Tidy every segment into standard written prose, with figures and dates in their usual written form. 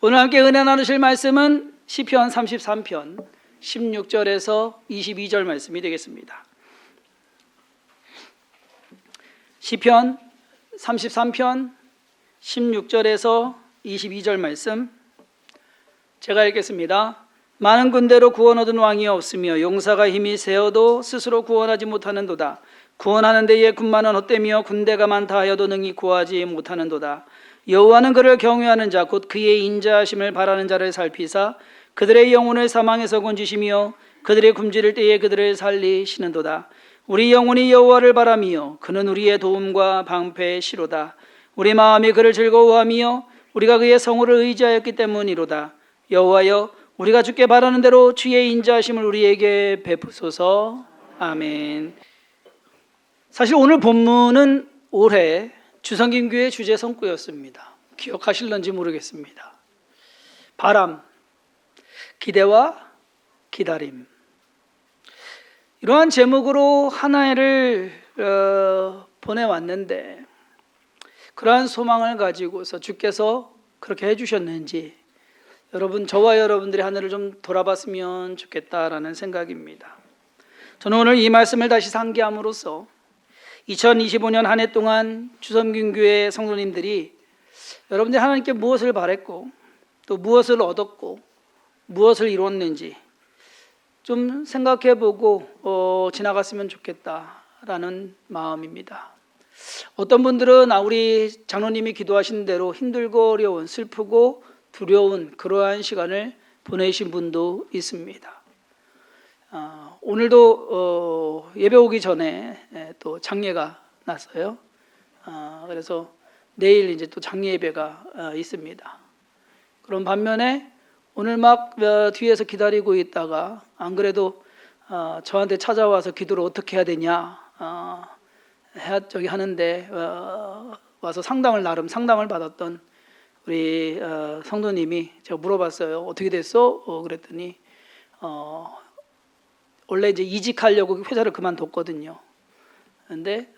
오늘 함께 은혜 나누실 말씀은 시편 33편 16절에서 22절 말씀이 되겠습니다. 시편 33편 16절에서 22절 말씀 제가 읽겠습니다. 많은 군대로 구원 얻은 왕이 없으며 용사가 힘이 세어도 스스로 구원하지 못하는도다. 구원하는 데에 군마는 헛되며 군대가 많다 하여도 능히 구하지 못하는도다. 여호와는 그를 경외하는 자 곧 그의 인자하심을 바라는 자를 살피사 그들의 영혼을 사망에서 건지시며 그들의 굶주릴 때에 그들을 살리시는도다. 우리 영혼이 여호와를 바라며 그는 우리의 도움과 방패시로다. 우리 마음이 그를 즐거워하며 우리가 그의 성호를 의지하였기 때문이로다. 여호와여, 우리가 주께 바라는 대로 주의 인자하심을 우리에게 베푸소서. 아멘. 사실 오늘 본문은 올해 주성김교회 주제 성구였습니다. 기억하실런지 모르겠습니다. 바람, 기대와 기다림. 이러한 제목으로 한 해를 보내왔는데 그러한 소망을 가지고서 주께서 그렇게 해주셨는지 여러분, 저와 여러분들의 한 해를 좀 돌아봤으면 좋겠다라는 생각입니다. 저는 오늘 이 말씀을 다시 상기함으로써 2025년 한 해 동안 주성균교회 성도님들이 여러분들이 하나님께 무엇을 바랬고 또 무엇을 얻었고 무엇을 이뤘는지 좀 생각해보고 지나갔으면 좋겠다라는 마음입니다. 어떤 분들은 우리 장로님이 기도하신 대로 힘들고 어려운, 슬프고 두려운 그러한 시간을 보내신 분도 있습니다. 오늘도 예배 오기 전에 또 장례가 났어요. 그래서 내일 이제 또 장례 예배가 있습니다. 그런 반면에 오늘 막 뒤에서 기다리고 있다가 안 그래도 저한테 찾아와서 기도를 어떻게 해야 되냐 하는데 와서 나름 상담을 받았던 우리 성도님이 제가 물어봤어요. 어떻게 됐어? 그랬더니 원래 이제 이직하려고 회사를 그만뒀거든요. 그런데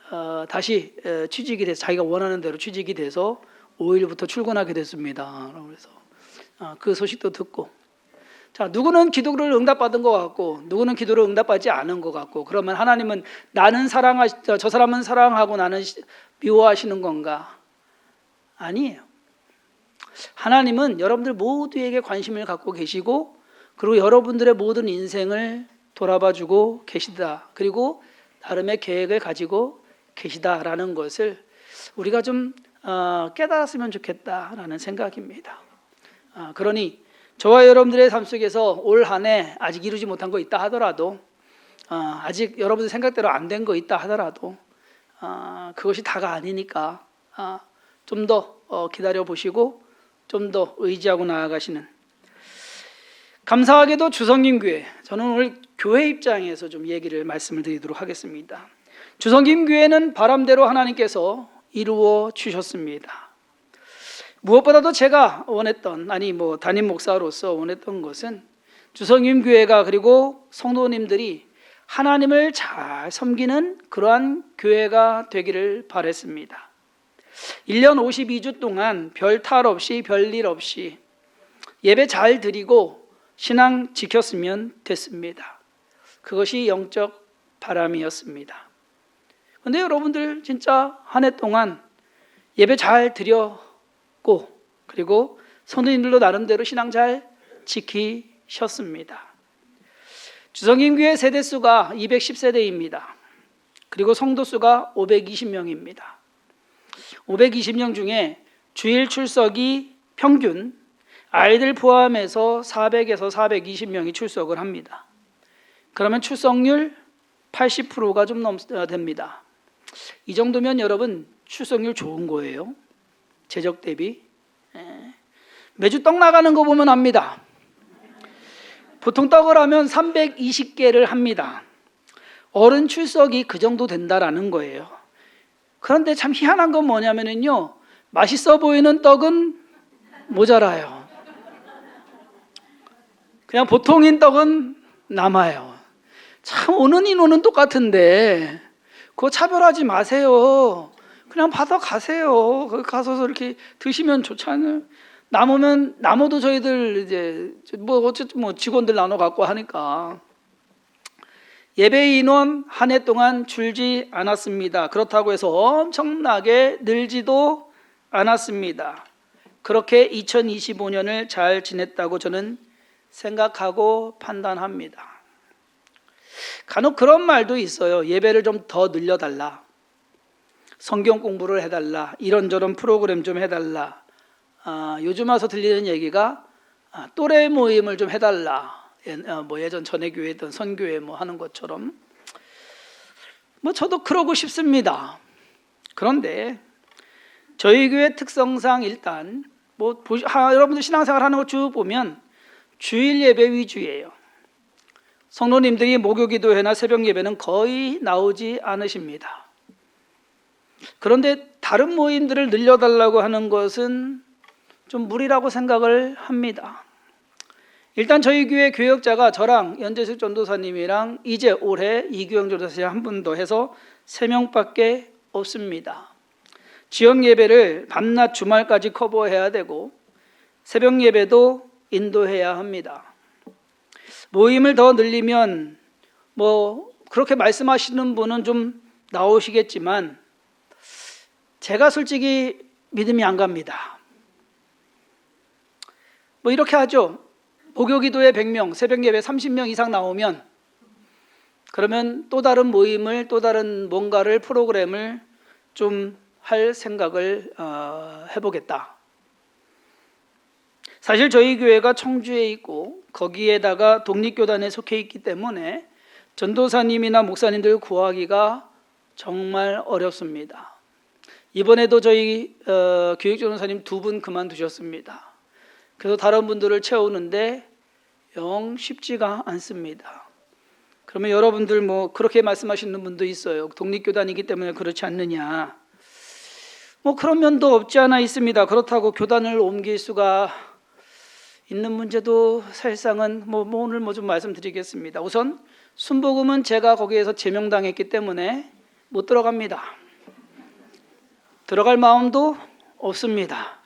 다시 취직이 돼서 자기가 원하는 대로 취직이 돼서 5일부터 출근하게 됐습니다. 그래서 그 소식도 듣고, 자, 누구는 기도를 응답받은 것 같고 누구는 기도를 응답받지 않은 것 같고, 그러면 하나님은 저 사람은 사랑하고 나는 미워하시는 건가? 아니에요. 하나님은 여러분들 모두에게 관심을 갖고 계시고 그리고 여러분들의 모든 인생을 돌아봐주고 계시다. 그리고 나름의 계획을 가지고 계시다라는 것을 우리가 좀 깨달았으면 좋겠다라는 생각입니다. 그러니 저와 여러분들의 삶 속에서 올 한 해 아직 이루지 못한 거 있다 하더라도 아직 여러분들 생각대로 안 된 거 있다 하더라도 그것이 다가 아니니까 좀 더 기다려 보시고 좀 더 의지하고 나아가시는, 감사하게도 주성김교회, 저는 오늘 교회 입장에서 좀 말씀을 드리도록 하겠습니다. 주성김교회는 바람대로 하나님께서 이루어 주셨습니다. 무엇보다도 제가 원했던, 담임 목사로서 원했던 것은 주성김교회가 그리고 성도님들이 하나님을 잘 섬기는 그러한 교회가 되기를 바랬습니다. 1년 52주 동안 별 탈 없이 별일 없이 예배 잘 드리고 신앙 지켰으면 됐습니다. 그것이 영적 바람이었습니다. 그런데 여러분들 진짜 한 해 동안 예배 잘 드렸고 그리고 성도님들도 나름대로 신앙 잘 지키셨습니다. 주성김교회 세대수가 210세대입니다. 그리고 성도수가 520명입니다. 520명 중에 주일 출석이 평균 아이들 포함해서 400에서 420명이 출석을 합니다. 그러면 출석률 80%가 좀 됩니다. 이 정도면 여러분 출석률 좋은 거예요. 재적 대비. 매주 떡 나가는 거 보면 압니다. 보통 떡을 하면 320개를 합니다. 어른 출석이 그 정도 된다라는 거예요. 그런데 참 희한한 건 뭐냐면요, 맛있어 보이는 떡은 모자라요. 그냥 보통인 떡은 남아요. 참 오는 인원은 똑같은데 그거 차별하지 마세요. 그냥 받아가세요. 가서 이렇게 드시면 좋잖아요. 남으면 남어도 저희들 이제 뭐 어쨌든 뭐 직원들 나눠 갖고 하니까 예배 인원 한 해 동안 줄지 않았습니다. 그렇다고 해서 엄청나게 늘지도 않았습니다. 그렇게 2025년을 잘 지냈다고 저는 생각하고 판단합니다. 간혹 그런 말도 있어요. 예배를 좀 더 늘려달라, 성경 공부를 해달라, 이런저런 프로그램 좀 해달라. 요즘 와서 들리는 얘기가 또래 모임을 좀 해달라. 뭐 예전 전에 교회 했던 선교회 뭐 하는 것처럼 뭐 저도 그러고 싶습니다. 그런데 저희 교회 특성상 일단 뭐 여러분들 신앙생활 하는 거 쭉 보면 주일 예배 위주예요. 성도님들이 목요기도회나 새벽 예배는 거의 나오지 않으십니다. 그런데 다른 모임들을 늘려달라고 하는 것은 좀 무리라고 생각을 합니다. 일단 저희 교회 교역자가 저랑 연재식 전도사님이랑 이제 올해 이규영 전도사님 한 분 더 해서 3명밖에 없습니다. 지역 예배를 밤낮 주말까지 커버해야 되고 새벽 예배도 인도해야 합니다. 모임을 더 늘리면 뭐 그렇게 말씀하시는 분은 좀 나오시겠지만 제가 솔직히 믿음이 안 갑니다. 뭐 이렇게 하죠. 목요기도에 100명, 새벽 예배 30명 이상 나오면 그러면 또 다른 모임을, 또 다른 뭔가를, 프로그램을 좀 할 생각을 해보겠다. 사실 저희 교회가 청주에 있고 거기에다가 독립교단에 속해 있기 때문에 전도사님이나 목사님들 구하기가 정말 어렵습니다. 이번에도 저희 교육전도사님 2분 그만두셨습니다. 그래서 다른 분들을 채우는데 영 쉽지가 않습니다. 그러면 여러분들 뭐 그렇게 말씀하시는 분도 있어요. 독립교단이기 때문에 그렇지 않느냐. 뭐 그런 면도 없지 않아 있습니다. 그렇다고 교단을 옮길 수가 있는 문제도 사실상은 뭐 오늘 좀 말씀드리겠습니다. 우선 순복음은 제가 거기에서 제명당했기 때문에 못 들어갑니다. 들어갈 마음도 없습니다.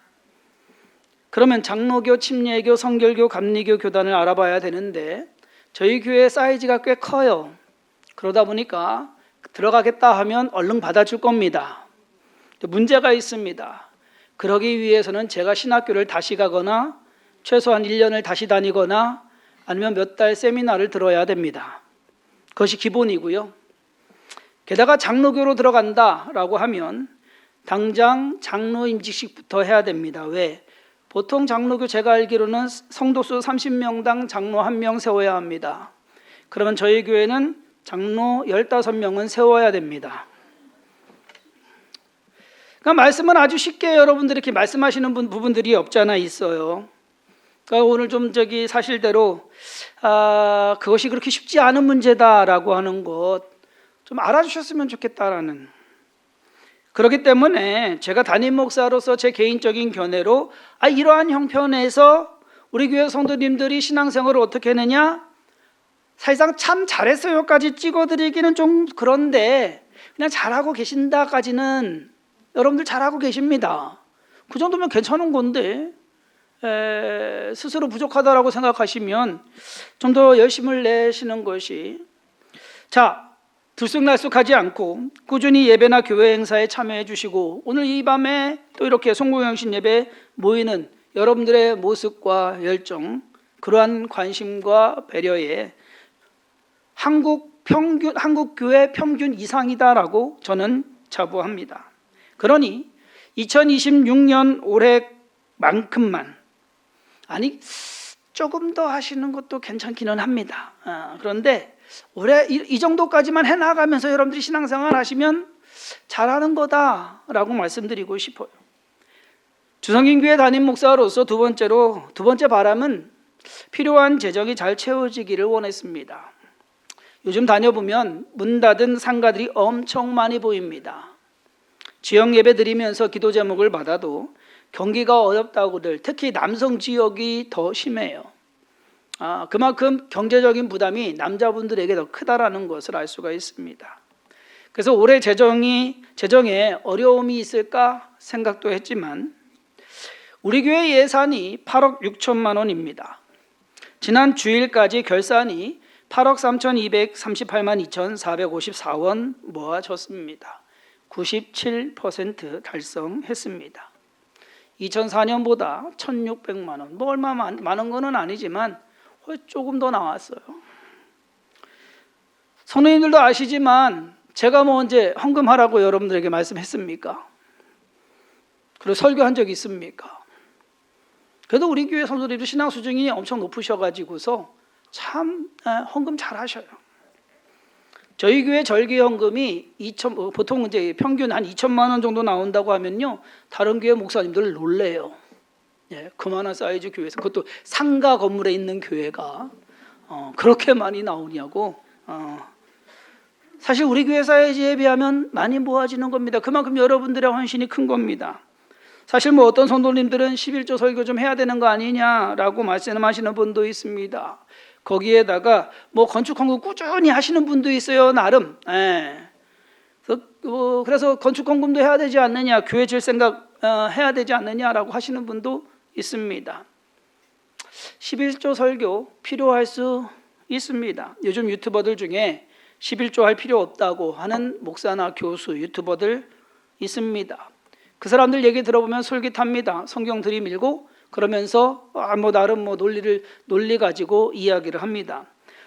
그러면 장로교, 침례교, 성결교, 감리교 교단을 알아봐야 되는데 저희 교회 사이즈가 꽤 커요. 그러다 보니까 들어가겠다 하면 얼른 받아줄 겁니다. 문제가 있습니다. 그러기 위해서는 제가 신학교를 다시 가거나 최소한 1년을 다시 다니거나 아니면 몇 달 세미나를 들어야 됩니다. 그것이 기본이고요. 게다가 장로교로 들어간다라고 하면 당장 장로 임직식부터 해야 됩니다. 왜? 보통 장로교 제가 알기로는 성도수 30명당 장로 1명 세워야 합니다. 그러면 저희 교회는 장로 15명은 세워야 됩니다. 그러니까 말씀은 아주 쉽게 여러분들이 이렇게 말씀하시는 부분들이 없지 않아 있어요. 그러니까 오늘 좀 사실대로 그것이 그렇게 쉽지 않은 문제다라고 하는 것 좀 알아주셨으면 좋겠다라는. 그렇기 때문에 제가 담임 목사로서 제 개인적인 견해로 이러한 형편에서 우리 교회 성도님들이 신앙생활을 어떻게 했느냐, 사실상 참 잘했어요까지 찍어드리기는 좀 그런데 그냥 잘하고 계신다까지는 여러분들 잘하고 계십니다. 그 정도면 괜찮은 건데 스스로 부족하다라고 생각하시면 좀 더 열심을 내시는 것이, 자, 들쑥날쑥하지 않고 꾸준히 예배나 교회 행사에 참여해 주시고 오늘 이 밤에 또 이렇게 송구영신 예배 모이는 여러분들의 모습과 열정, 그러한 관심과 배려에 한국 교회 평균 이상이다라고 저는 자부합니다. 그러니 2026년 올해만큼만, 아니 조금 더 하시는 것도 괜찮기는 합니다. 그런데 올해 이 정도까지만 해나가면서 여러분들이 신앙생활 하시면 잘하는 거다라고 말씀드리고 싶어요. 주성인교회 담임 목사로서 두 번째 바람은 필요한 재정이 잘 채워지기를 원했습니다. 요즘 다녀보면 문 닫은 상가들이 엄청 많이 보입니다. 지역 예배 드리면서 기도 제목을 받아도 경기가 어렵다고들, 특히 남성 지역이 더 심해요. 그만큼 경제적인 부담이 남자분들에게 더 크다라는 것을 알 수가 있습니다. 그래서 올해 재정에 어려움이 있을까 생각도 했지만 우리 교회 예산이 8억 6천만 원입니다. 지난 주일까지 결산이 8억 3,238만 2,454원 모아졌습니다. 97% 달성했습니다. 2004년보다 1,600만 원, 뭐 얼마 많은 거는 아니지만 조금 더 나왔어요. 성도님들도 아시지만 제가 뭐 언제 헌금하라고 여러분들에게 말씀했습니까? 그리고 설교한 적이 있습니까? 그래도 우리 교회 성도님들 신앙 수준이 엄청 높으셔가지고서 참 헌금 잘 하셔요. 저희 교회 절기 헌금이 보통 이제 평균 한 2천만 원 정도 나온다고 하면요, 다른 교회 목사님들 놀래요. 예, 그만한 사이즈 교회에서, 그것도 상가 건물에 있는 교회가 그렇게 많이 나오냐고. 사실 우리 교회 사이즈에 비하면 많이 모아지는 겁니다. 그만큼 여러분들의 헌신이 큰 겁니다. 사실 뭐 어떤 성도님들은 11조 설교 좀 해야 되는 거 아니냐라고 말씀하시는 분도 있습니다. 거기에다가 뭐 건축 헌금 꾸준히 하시는 분도 있어요, 나름. 예. 그래서 건축 헌금도 해야 되지 않느냐, 교회 질 생각 해야 되지 않느냐라고 하시는 분도 있습니다. 11조 설교 필요할 수 있습니다. 요즘 유튜버들 중에 11조 할 필요 없다고 하는 목사나 교수, 유튜버들 있습니다. 그 사람들 얘기 들어보면 솔깃합니다. 성경 들이밀고 그러면서 뭐 나름 뭐 논리 가지고 이야기를 합니다.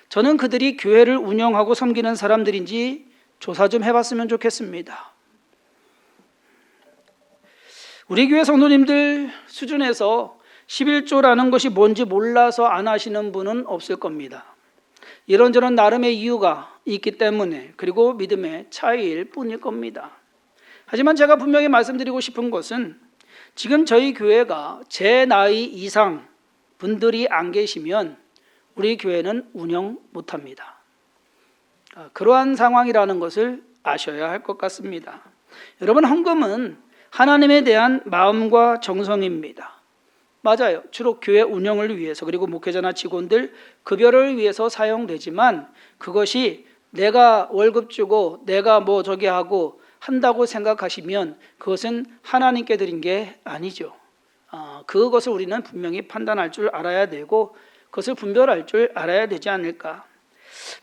저는 그들이 교회를 운영하고 섬기는 사람들인지 조사 좀 해봤으면 좋겠습니다. 우리 교회 성도님들 수준에서 11조라는 것이 뭔지 몰라서 안 하시는 분은 없을 겁니다. 이런저런 나름의 이유가 있기 때문에, 그리고 믿음의 차이일 뿐일 겁니다. 하지만 제가 분명히 말씀드리고 싶은 것은, 지금 저희 교회가 제 나이 이상 분들이 안 계시면 우리 교회는 운영 못합니다. 그러한 상황이라는 것을 아셔야 할 것 같습니다. 여러분, 헌금은 하나님에 대한 마음과 정성입니다. 맞아요. 주로 교회 운영을 위해서, 그리고 목회자나 직원들 급여를 위해서 사용되지만, 그것이 내가 월급 주고 내가 뭐 저기 하고 한다고 생각하시면 그것은 하나님께 드린 게 아니죠. 그것을 우리는 분명히 판단할 줄 알아야 되고, 그것을 분별할 줄 알아야 되지 않을까.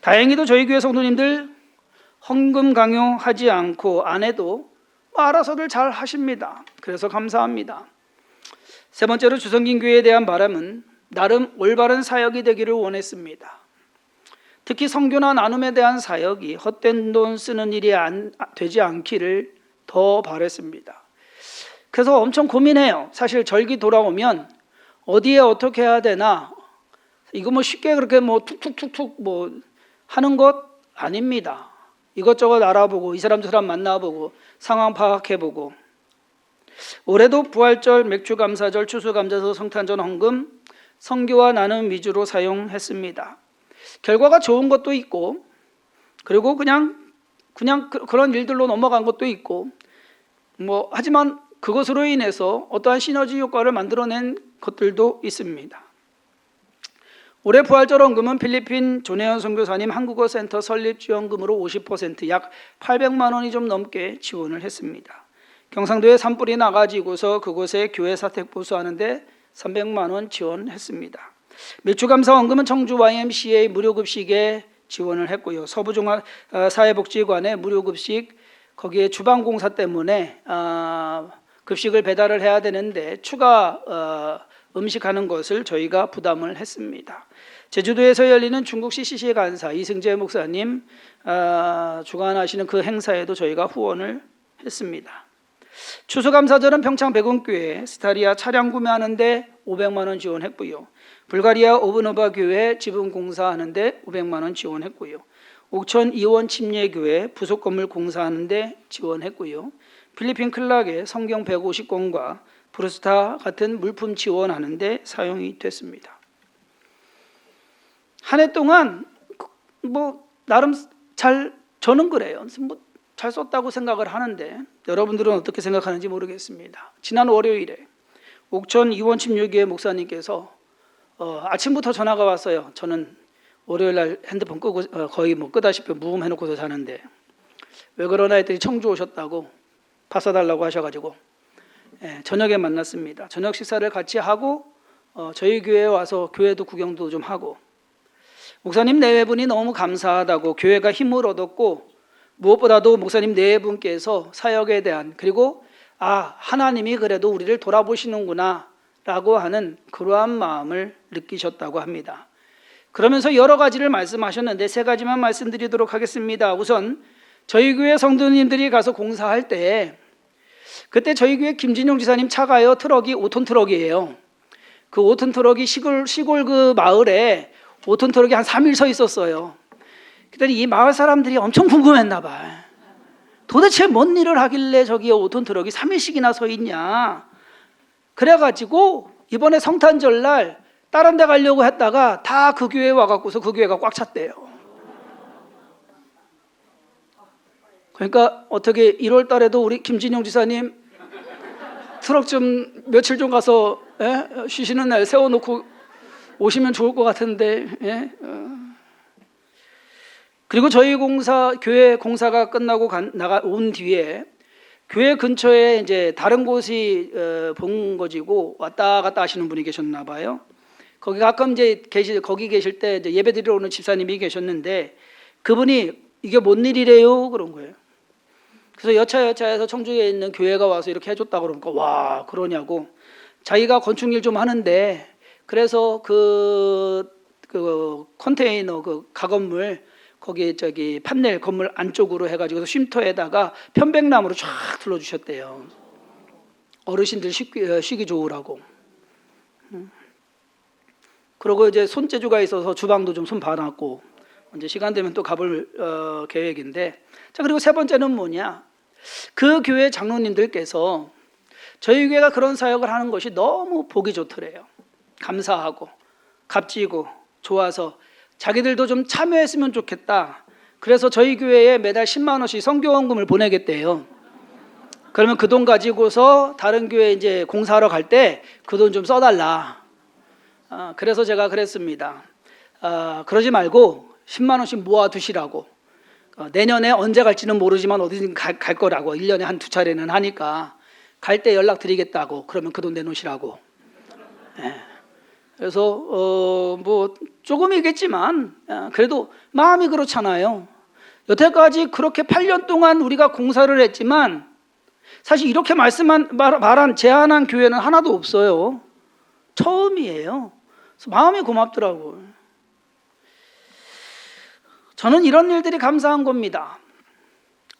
다행히도 저희 교회 성도님들 헌금 강요하지 않고 안 해도 알아서들 잘 하십니다. 그래서 감사합니다. 세 번째로, 주성긴 교회에 대한 바람은 나름 올바른 사역이 되기를 원했습니다. 특히 선교나 나눔에 대한 사역이 헛된 돈 쓰는 일이 되지 않기를 더 바랬습니다. 그래서 엄청 고민해요. 사실 절기 돌아오면 어디에 어떻게 해야 되나, 이거 뭐 쉽게 그렇게 뭐 툭툭툭툭 뭐 하는 것 아닙니다. 이것저것 알아보고 이 사람 저 사람 만나보고 상황 파악해보고, 올해도 부활절, 맥주감사절, 추수감사절, 성탄절 헌금, 선교와 나눔 위주로 사용했습니다. 결과가 좋은 것도 있고, 그리고 그냥 그런 일들로 넘어간 것도 있고, 뭐 하지만 그것으로 인해서 어떠한 시너지 효과를 만들어낸 것들도 있습니다. 올해 부활절 헌금은 필리핀 조내현 선교사님 한국어 센터 설립 지원금으로 50%, 약 800만 원이 좀 넘게 지원을 했습니다. 경상도에 산불이 나가지고서 그곳에 교회 사택 보수하는데 300만 원 지원했습니다. 밀주감사 헌금은 청주 YMCA 무료급식에 지원을 했고요. 서부종합사회복지관의 무료급식, 거기에 주방공사 때문에 급식을 배달을 해야 되는데 추가 음식하는 것을 저희가 부담을 했습니다. 제주도에서 열리는 중국 CCC 간사 이승재 목사님 주관하시는 그 행사에도 저희가 후원을 했습니다. 추수감사절은 평창 백운교회 스타리아 차량 구매하는데 500만 원 지원했고요. 불가리아 오브노바 교회 지분 공사하는데 500만 원 지원했고요. 옥천 이원 침례교회 부속 건물 공사하는데 지원했고요. 필리핀 클락의 성경 150권과 브루스타 같은 물품 지원하는데 사용이 됐습니다. 한 해 동안 뭐 나름 저는 그래요. 뭐 잘 썼다고 생각을 하는데 여러분들은 어떻게 생각하는지 모르겠습니다. 지난 월요일에 옥천 이원 침례교회 목사님께서 아침부터 전화가 왔어요. 저는 월요일 날 핸드폰 끄고 거의 뭐 끄다시피 무음해놓고서 자는데 왜 그러나 했더니 청주 오셨다고 밥 사달라고 하셔가지고 저녁에 만났습니다. 저녁 식사를 같이 하고 저희 교회에 와서 교회도 구경도 좀 하고, 목사님 네 분이 너무 감사하다고, 교회가 힘을 얻었고 무엇보다도 목사님 네 분께서 사역에 대한, 그리고 하나님이 그래도 우리를 돌아보시는구나 라고 하는 그러한 마음을 느끼셨다고 합니다. 그러면서 여러 가지를 말씀하셨는데 세 가지만 말씀드리도록 하겠습니다. 우선 저희 교회 성도님들이 가서 공사할 때, 그때 저희 교회 김진용 지사님 차가요, 트럭이 5톤 트럭이에요. 그 5톤 트럭이 시골 그 마을에 5톤 트럭이 한 3일 서 있었어요. 그랬더니 이 마을 사람들이 엄청 궁금했나 봐요. 도대체 뭔 일을 하길래 저기에 5톤 트럭이 3일씩이나 서 있냐. 그래가지고 이번에 성탄절날 다른 데 가려고 했다가 다 그 교회에 와갖고서 그 교회가 꽉 찼대요. 그러니까 어떻게 1월 달에도 우리 김진용 지사님 트럭 좀 며칠 좀 가서 쉬시는 날 세워놓고 오시면 좋을 것 같은데. 그리고 저희 교회 공사가 끝나고 온 뒤에 교회 근처에 이제 다른 곳이 본거지고 왔다 갔다 하시는 분이 계셨나 봐요. 거기 가끔 이제 거기 계실 때 이제 예배 드리러 오는 집사님이 계셨는데, 그분이 이게 뭔 일이래요? 그런 거예요. 그래서 여차여차해서 청주에 있는 교회가 와서 이렇게 해줬다고 그러니까 와, 그러냐고. 자기가 건축일 좀 하는데, 그래서 그 컨테이너 그 가건물 거기 판넬 건물 안쪽으로 해가지고 쉼터에다가 편백나무로 쫙 둘러주셨대요. 어르신들 쉬기 좋으라고. 그리고 이제 손재주가 있어서 주방도 좀 손 봐놨고, 이제 시간 되면 또 가볼 계획인데. 자, 그리고 세 번째는 뭐냐? 그 교회 장로님들께서 저희 교회가 그런 사역을 하는 것이 너무 보기 좋더래요. 감사하고 값지고 좋아서 자기들도 좀 참여했으면 좋겠다. 그래서 저희 교회에 매달 10만 원씩 선교원금을 보내겠대요. 그러면 그 돈 가지고서 다른 교회 이제 공사하러 갈 때 그 돈 좀 써달라. 그래서 제가 그랬습니다. 그러지 말고 10만 원씩 모아두시라고. 내년에 언제 갈지는 모르지만 어디든 갈 거라고. 1년에 한 2차례는 하니까 갈 때 연락드리겠다고. 그러면 그 돈 내놓으시라고. 그래서 뭐 조금이겠지만 그래도 마음이 그렇잖아요. 여태까지 그렇게 8년 동안 우리가 공사를 했지만 사실 이렇게 말한 제안한 교회는 하나도 없어요. 처음이에요. 그래서 마음이 고맙더라고요. 저는 이런 일들이 감사한 겁니다.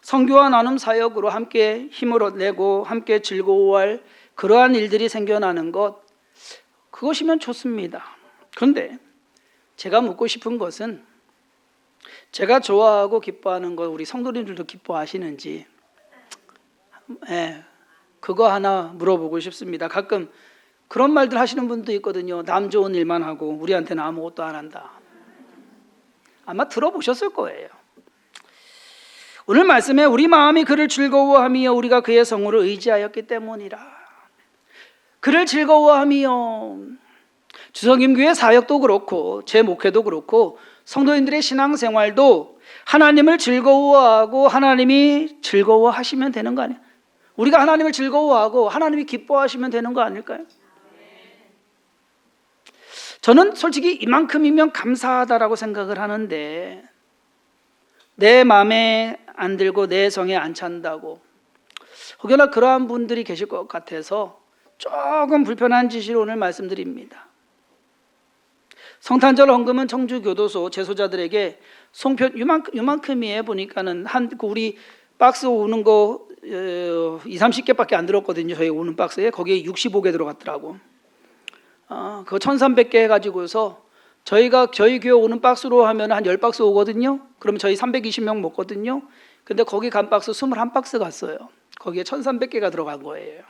선교와 나눔 사역으로 함께 힘을 내고 함께 즐거워할 그러한 일들이 생겨나는 것, 그것이면 좋습니다. 그런데 제가 묻고 싶은 것은, 제가 좋아하고 기뻐하는 것 우리 성도님들도 기뻐하시는지, 그거 하나 물어보고 싶습니다. 가끔 그런 말들 하시는 분도 있거든요. 남 좋은 일만 하고 우리한테는 아무것도 안 한다. 아마 들어보셨을 거예요. 오늘 말씀에 우리 마음이 그를 즐거워하며 우리가 그의 성호를 의지하였기 때문이라. 그를 즐거워하며, 주성임교회 사역도 그렇고 제 목회도 그렇고 성도인들의 신앙생활도 하나님을 즐거워하고 하나님이 즐거워하시면 되는 거 아니에요? 우리가 하나님을 즐거워하고 하나님이 기뻐하시면 되는 거 아닐까요? 저는 솔직히 이만큼이면 감사하다라고 생각을 하는데, 내 마음에 안 들고 내 성에 안 찬다고 혹여나 그러한 분들이 계실 것 같아서 조금 불편한 지시를 오늘 말씀드립니다. 성탄절 헌금은 청주교도소 제소자들에게 송편 요만큼이에요. 보니까는 우리 박스 오는 거 20-30개밖에 안 들었거든요. 저희 오는 박스에. 거기에 65개 들어갔더라고. 그거 1300개 해가지고서 저희 교회 오는 박스로 하면 한 10박스 오거든요. 그러면 저희 320명 먹거든요. 근데 거기 간 박스 21박스 갔어요. 거기에 1300개가 들어간 거예요.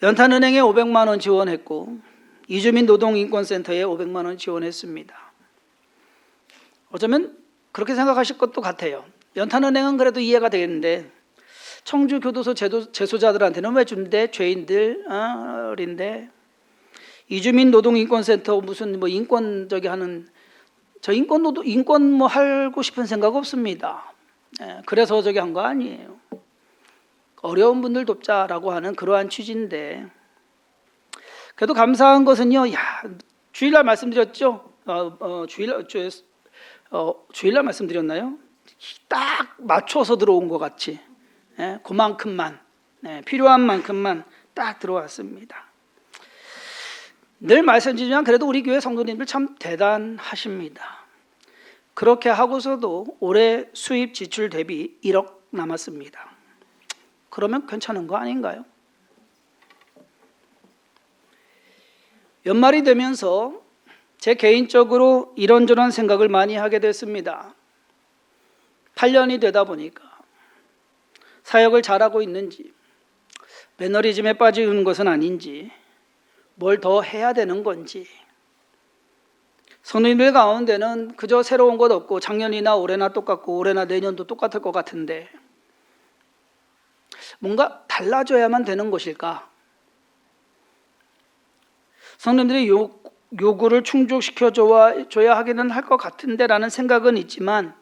연탄은행에 500만 원 지원했고 이주민 노동인권센터에 500만 원 지원했습니다. 어쩌면 그렇게 생각하실 것도 같아요. 연탄은행은 그래도 이해가 되겠는데 청주교도소 재소자들한테는 왜 준대? 죄인들인데. 이주민 노동인권센터 무슨 뭐 인권 하는, 저 인권 뭐 하고 싶은 생각 없습니다. 그래서 저기 한 거 아니에요. 어려운 분들 돕자라고 하는 그러한 취지인데, 그래도 감사한 것은요. 주일날 말씀드렸죠. 주일날 말씀드렸나요? 딱 맞춰서 들어온 것 같이, 그만큼만, 필요한 만큼만 딱 들어왔습니다. 늘 말씀드리지만 그래도 우리 교회 성도님들 참 대단하십니다. 그렇게 하고서도 올해 수입 지출 대비 1억 남았습니다. 그러면 괜찮은 거 아닌가요? 연말이 되면서 제 개인적으로 이런저런 생각을 많이 하게 됐습니다. 8년이 되다 보니까 사역을 잘하고 있는지, 매너리즘에 빠지는 것은 아닌지, 뭘 더 해야 되는 건지, 성도님들 가운데는 그저 새로운 것 없고 작년이나 올해나 똑같고 올해나 내년도 똑같을 것 같은데 뭔가 달라져야만 되는 것일까? 성도님들의 요구를 충족시켜줘야 하기는 할 것 같은데 라는 생각은 있지만,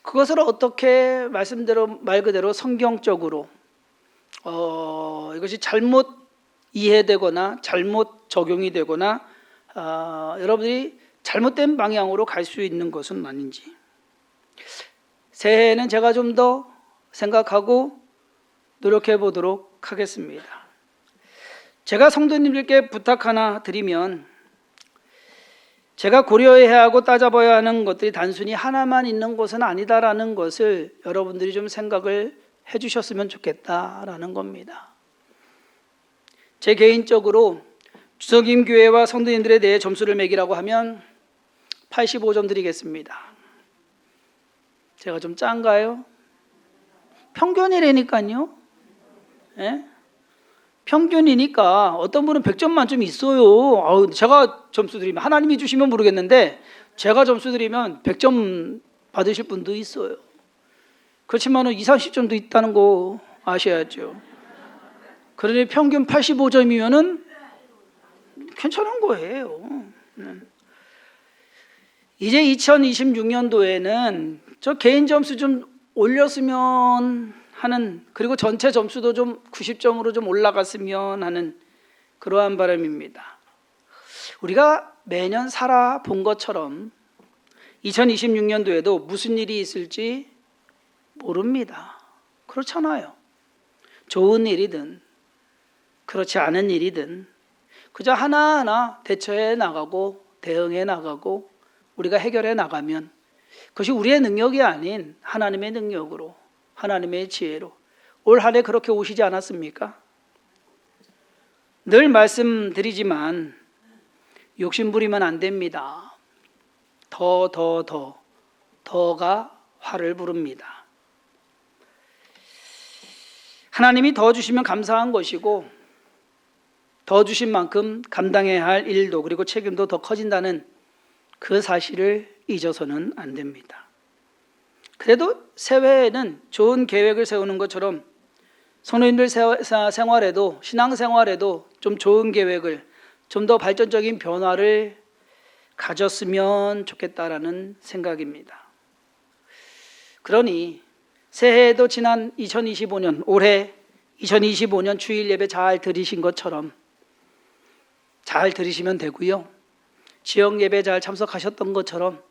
그것을 어떻게 말 그대로 성경적으로 이것이 잘못 이해되거나 잘못 적용이 되거나 여러분들이 잘못된 방향으로 갈 수 있는 것은 아닌지, 새해에는 제가 좀 더 생각하고 노력해 보도록 하겠습니다. 제가 성도님들께 부탁 하나 드리면, 제가 고려해야 하고 따져봐야 하는 것들이 단순히 하나만 있는 것은 아니다라는 것을 여러분들이 좀 생각을 해주셨으면 좋겠다라는 겁니다. 제 개인적으로 주석임 교회와 성도님들에 대해 점수를 매기라고 하면 85점 드리겠습니다. 제가 좀 짠가요? 평균이라니까요. 평균이니까 어떤 분은 100점 만점 있어요. 제가 점수 드리면, 하나님이 주시면 모르겠는데 제가 점수 드리면 100점 받으실 분도 있어요. 그렇지만 20, 30점도 있다는 거 아셔야죠. 그러니 평균 85점이면은 괜찮은 거예요. 이제 2026년도에는 저 개인 점수 좀 올렸으면 하는, 그리고 전체 점수도 좀 90점으로 좀 올라갔으면 하는 그러한 바람입니다. 우리가 매년 살아본 것처럼 2026년도에도 무슨 일이 있을지 모릅니다. 그렇잖아요. 좋은 일이든 그렇지 않은 일이든 그저 하나하나 대처해 나가고 대응해 나가고 우리가 해결해 나가면 그것이 우리의 능력이 아닌 하나님의 능력으로, 하나님의 지혜로 올 한 해 그렇게 오시지 않았습니까? 늘 말씀드리지만 욕심 부리면 안 됩니다. 더가 화를 부릅니다. 하나님이 더 주시면 감사한 것이고, 더 주신 만큼 감당해야 할 일도 그리고 책임도 더 커진다는 그 사실을 잊어서는 안 됩니다. 그래도 새해에는 좋은 계획을 세우는 것처럼 성도님들 생활에도, 신앙생활에도 좀 좋은 계획을, 좀 더 발전적인 변화를 가졌으면 좋겠다라는 생각입니다. 그러니 새해에도 지난 2025년, 올해 2025년 주일 예배 잘 들으신 것처럼 잘 들으시면 되고요. 지역 예배 잘 참석하셨던 것처럼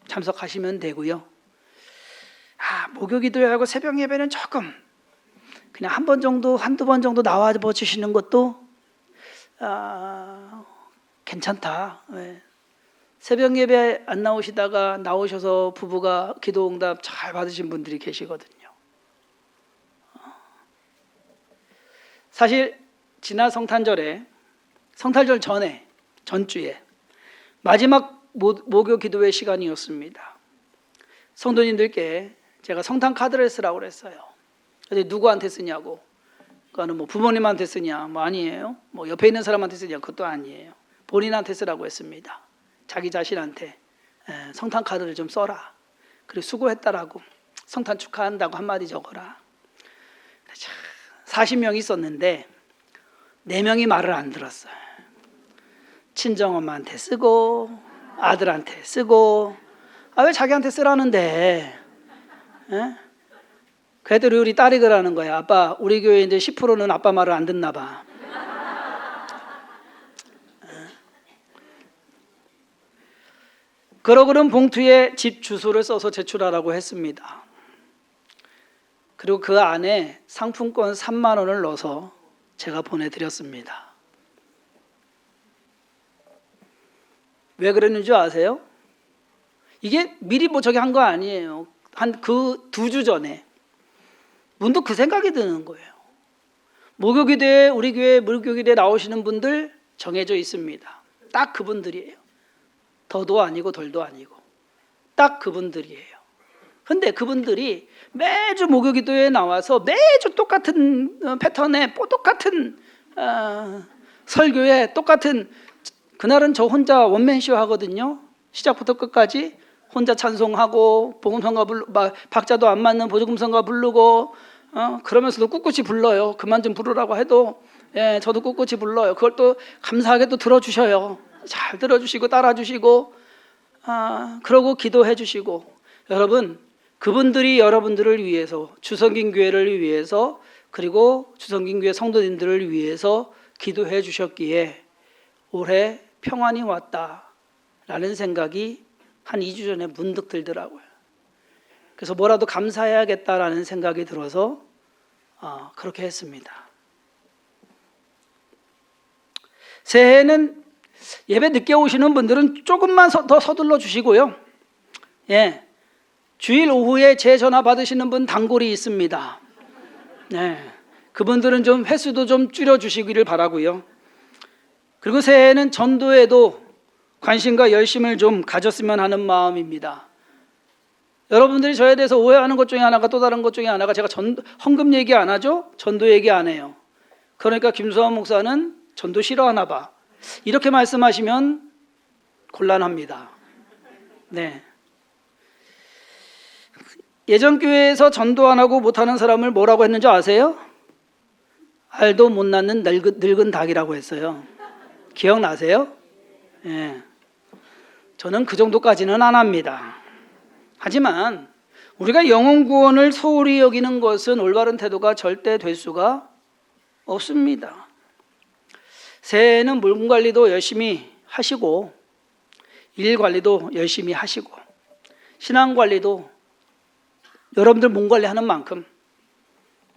참석하시면 되고요. 목요 기도하고 새벽 예배는 조금 그냥 한 번 정도, 한두 번 정도 나와 주시는 것도 괜찮다. 새벽 예배 안 나오시다가 나오셔서 부부가 기도 응답 잘 받으신 분들이 계시거든요. 사실 지난 성탄절 전에, 전주에 마지막 목요 기도회 시간이었습니다. 성도님들께 제가 성탄 카드를 쓰라고 그랬어요. 근데 누구한테 쓰냐고. 그거는 뭐 부모님한테 쓰냐, 뭐 아니에요. 뭐 옆에 있는 사람한테 쓰냐, 그것도 아니에요. 본인한테 쓰라고 했습니다. 자기 자신한테 성탄 카드를 좀 써라. 그리고 수고했다라고, 성탄 축하한다고 한마디 적어라. 40명이 썼는데 4명이 말을 안 들었어요. 친정엄마한테 쓰고 아들한테 쓰고, 왜 자기한테 쓰라는데? 그랬더니 우리 딸이 그러는 거야. 아빠, 우리 교회 이제 10%는 아빠 말을 안 듣나 봐. 그러고는 봉투에 집 주소를 써서 제출하라고 했습니다. 그리고 그 안에 상품권 3만 원을 넣어서 제가 보내드렸습니다. 왜 그랬는 줄 아세요? 이게 미리 뭐 저기 한 거 아니에요. 한 그 2주 전에 문득 그 생각이 드는 거예요. 목요기대에 우리 교회 목요기대에 나오시는 분들 정해져 있습니다. 딱 그분들이에요. 더도 아니고 덜도 아니고 딱 그분들이에요. 근데 그분들이 매주 목요기도에 나와서 매주 똑같은 패턴에 똑같은 설교에 똑같은, 그날은 저 혼자 원맨쇼 하거든요. 시작부터 끝까지 혼자 찬송하고 복음성가 박자도 안 맞는 보조금성가 부르고 그러면서도 꿋꿋이 불러요. 그만 좀 부르라고 해도 저도 꿋꿋이 불러요. 그걸 또 감사하게 또 들어주셔요. 잘 들어주시고 따라주시고 그러고 기도해 주시고. 여러분, 그분들이 여러분들을 위해서, 주성긴 교회를 위해서, 그리고 주성긴 교회 성도님들을 위해서 기도해 주셨기에 올해 평안이 왔다라는 생각이 한 2주 전에 문득 들더라고요. 그래서 뭐라도 감사해야겠다라는 생각이 들어서 그렇게 했습니다. 새해에는 예배 늦게 오시는 분들은 조금만 더 서둘러 주시고요. 주일 오후에 제 전화 받으시는 분 단골이 있습니다. 그분들은 좀 횟수도 좀 줄여 주시기를 바라고요. 그리고 새해에는 전도에도 관심과 열심을 좀 가졌으면 하는 마음입니다. 여러분들이 저에 대해서 오해하는 것 중에 하나가, 또 다른 것 중에 하나가, 제가 헌금 얘기 안 하죠? 전도 얘기 안 해요. 그러니까 김수환 목사는 전도 싫어하나 봐, 이렇게 말씀하시면 곤란합니다. 예전 교회에서 전도 안 하고 못하는 사람을 뭐라고 했는지 아세요? 알도 못 낳는 늙은 닭이라고 했어요. 기억나세요? 저는 그 정도까지는 안 합니다. 하지만 우리가 영혼 구원을 소홀히 여기는 것은 올바른 태도가 절대 될 수가 없습니다. 새해에는 물건 관리도 열심히 하시고, 일 관리도 열심히 하시고, 신앙 관리도 여러분들 몸 관리하는 만큼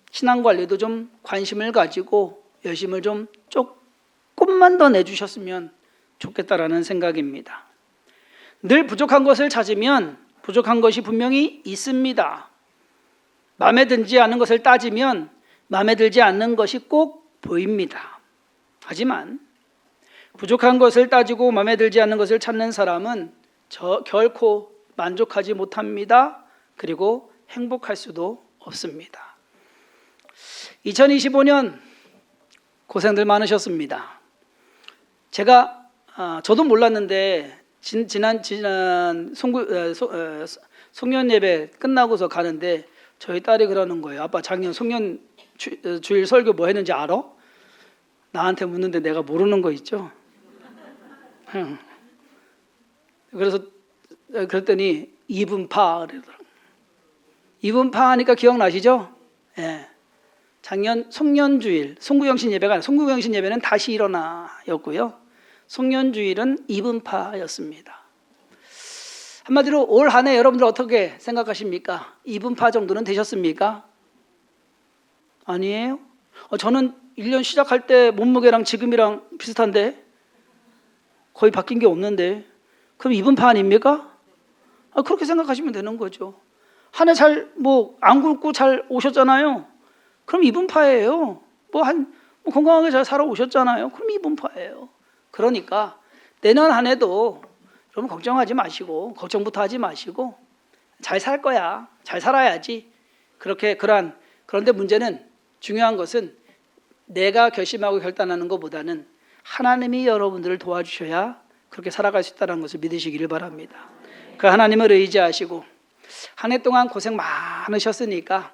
신앙 관리도 좀 관심을 가지고 열심을 좀 조금만 더 내주셨으면 좋겠다라는 생각입니다. 늘 부족한 것을 찾으면 부족한 것이 분명히 있습니다. 마음에 들지 않는 것을 따지면 마음에 들지 않는 것이 꼭 보입니다. 하지만 부족한 것을 따지고 마음에 들지 않는 것을 찾는 사람은 결코 만족하지 못합니다. 그리고 행복할 수도 없습니다. 2025년 고생들 많으셨습니다. 제가 저도 몰랐는데 지난 송년 예배 끝나고서 가는데 저희 딸이 그러는 거예요. 아빠, 작년 송년 주일 설교 뭐 했는지 알아? 나한테 묻는데 내가 모르는 거 있죠. 그래서 그랬더니 이분파 그러더라고요. 이분파 하니까 기억나시죠? 작년 송년주일, 송구영신 예배가 아니라 송구영신 예배는 다시 일어나였고요. 송년주일은 이분파였습니다. 한마디로 올 한 해 여러분들 어떻게 생각하십니까? 이분파 정도는 되셨습니까? 아니에요? 저는 1년 시작할 때 몸무게랑 지금이랑 비슷한데 거의 바뀐 게 없는데, 그럼 이분파 아닙니까? 그렇게 생각하시면 되는 거죠. 한 해 잘 안 굶고 잘 오셨잖아요. 그럼 이분파예요. 건강하게 잘 살아오셨잖아요. 그럼 이분파예요. 그러니까 내년 한 해도 여러분 걱정하지 마시고, 걱정부터 하지 마시고, 잘 살 거야, 잘 살아야지. 그런데 문제는, 중요한 것은 내가 결심하고 결단하는 것보다는 하나님이 여러분들을 도와주셔야 그렇게 살아갈 수 있다는 것을 믿으시기를 바랍니다. 그 하나님을 의지하시고, 한 해 동안 고생 많으셨으니까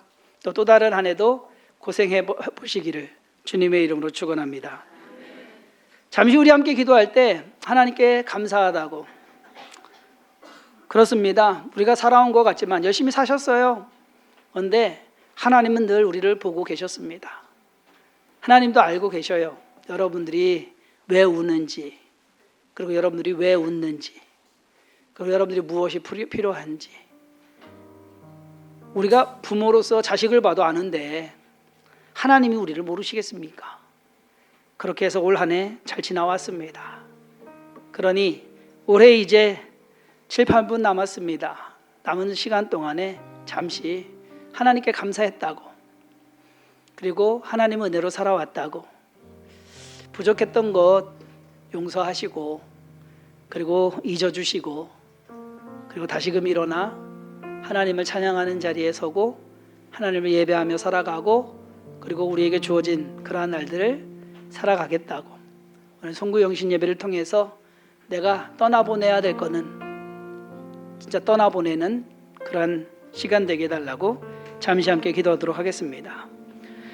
또 다른 한 해도 고생해 보시기를 주님의 이름으로 축원합니다. 잠시 우리 함께 기도할 때 하나님께 감사하다고, 그렇습니다. 우리가 살아온 것 같지만 열심히 사셨어요. 그런데 하나님은 늘 우리를 보고 계셨습니다. 하나님도 알고 계셔요. 여러분들이 왜 우는지, 그리고 여러분들이 왜 웃는지, 그리고 여러분들이 무엇이 필요한지. 우리가 부모로서 자식을 봐도 아는데 하나님이 우리를 모르시겠습니까? 그렇게 해서 올 한 해 잘 지나왔습니다. 그러니 올해 이제 7, 8분 남았습니다. 남은 시간 동안에 잠시 하나님께 감사했다고, 그리고 하나님 은혜로 살아왔다고, 부족했던 것 용서하시고, 그리고 잊어주시고, 그리고 다시금 일어나 하나님을 찬양하는 자리에 서고 하나님을 예배하며 살아가고, 그리고 우리에게 주어진 그러한 날들을 살아가겠다고, 오늘 송구영신 예배를 통해서 내가 떠나보내야 될 거는 진짜 떠나보내는 그러한 시간 되게 해달라고 잠시 함께 기도하도록 하겠습니다.